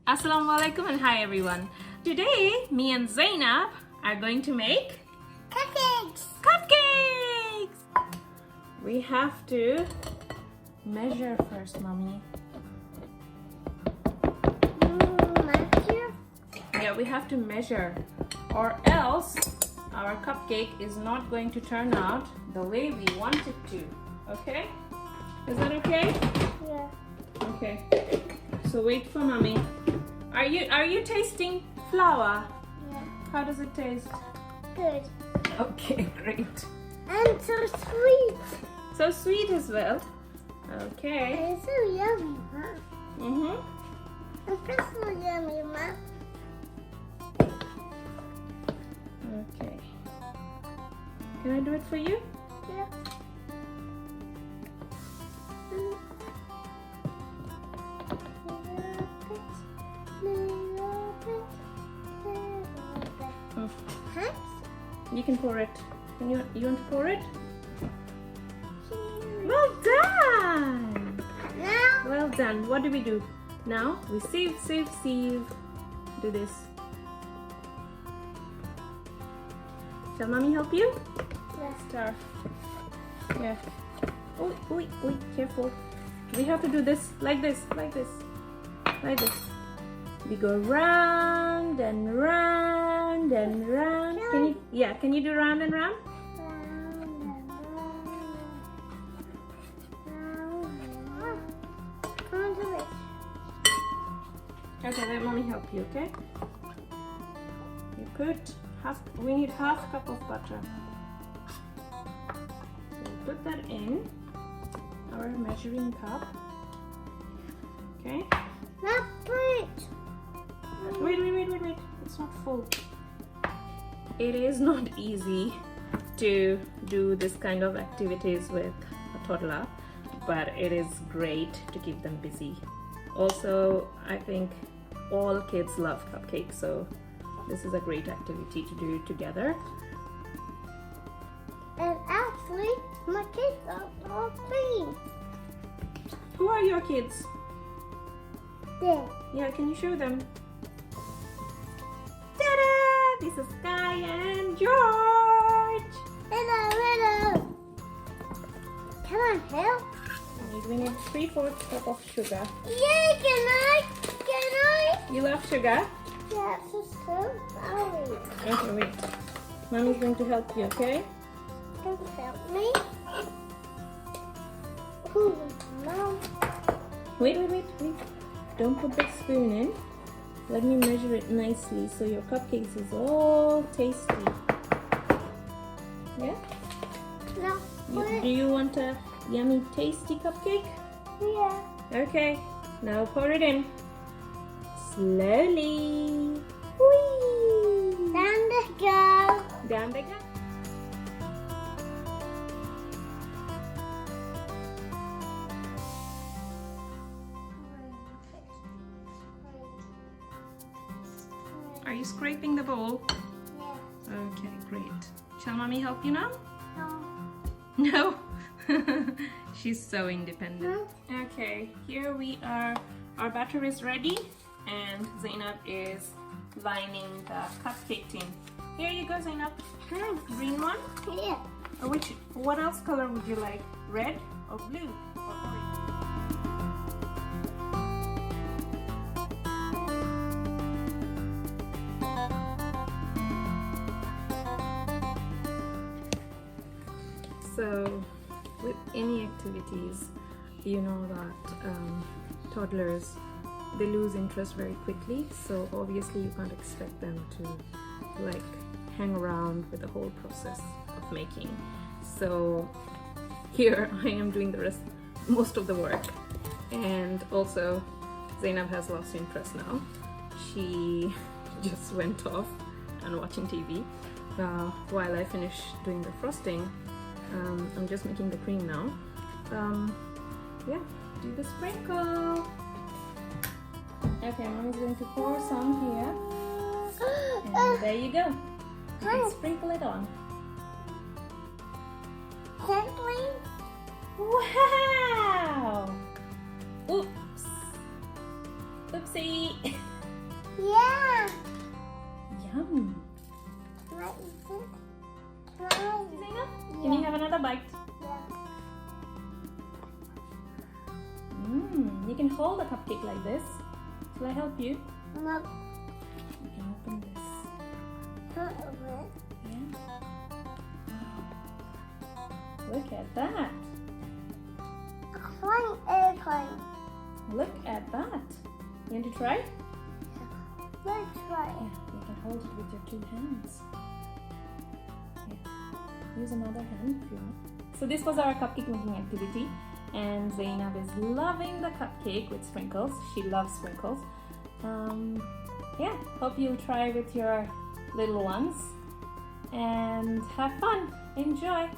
Assalamu alaikum and hi everyone. Today, me and Zainab are going to make Cupcakes! cupcakes. We have to measure first, mommy. Matthew? Yeah, we have to measure, or else our cupcake is not going to turn out the way we want it to. Okay? Is that okay? Yeah. Okay. So wait for mommy. Are you tasting flour? Yeah. How does it taste? Good. Okay, great. And so sweet. So sweet as well. Okay. And so yummy, huh? It's so yummy, Ma. Okay. Can I do it for you? Yeah. Oh, you can pour it. You want to pour it? Well done! Now, Well done. What do we do? Now we sieve. Do this. Shall mommy help you? Star. Yeah. Oh, careful. We have to do this like this. We go round and round and round. Can you do round and round? Okay, let mommy help you, okay? You we need half cup of butter. So put that in our measuring cup. Okay? not fruit. Wait. It's not full. It is not easy to do this kind of activities with a toddler, but it is great to keep them busy. Also, I think all kids love cupcakes, so this is a great activity to do together. And actually, my kids are all clean. Who are your kids? There. Yeah, can you show them? Ta-da! This is Sky and George! Hello. Can I help? We need 3/4 cup of sugar. Yay, can I? You love sugar? Yeah, it's just so sorry. Okay, wait. Mommy's going to help you, okay? Can you help me? Ooh, Mom. Wait. Don't put the spoon in. Let me measure it nicely so your cupcakes is all tasty. Yeah? No. Do you want a yummy tasty cupcake? Yeah. Okay, now pour it in. Slowly. Whee! Down the go. Down they go. Are you scraping the bowl? Yeah. Okay, great. Shall mommy help you now? No. No. She's so independent. Okay, here we are. Our batter is ready and Zainab is lining the cupcake tin. Here you go, Zainab. Green one? Yeah. What else color would you like? Red or blue or orange? So, with any activities, you know that toddlers, they lose interest very quickly. So obviously you can't expect them to like hang around with the whole process of making. So here I am doing most of the work, and also Zainab has lost interest now. She just went off and watching TV while I finish doing the frosting. I'm just making the cream now. Yeah, do the sprinkle. Okay, Mommy's going to pour some here. And there you go. You can sprinkle it on. Gently. Wow! Oops! Oopsie! Yum. Can I eat it? Can I eat it? Zainab, can you have another bite? Yeah. You can hold a cupcake like this. Shall I help you? No. You can open this. Can't open it. Yeah. Wow. Look at that. Flying airplane. Look at that. You want to try? Let's try Yeah, it. you can hold it with your 2 hands. Yeah. Use another hand if you want. So this was our cupcake making activity, and Zainab is loving the cupcake with sprinkles. She loves sprinkles. Yeah, hope you'll try with your little ones and have fun. Enjoy.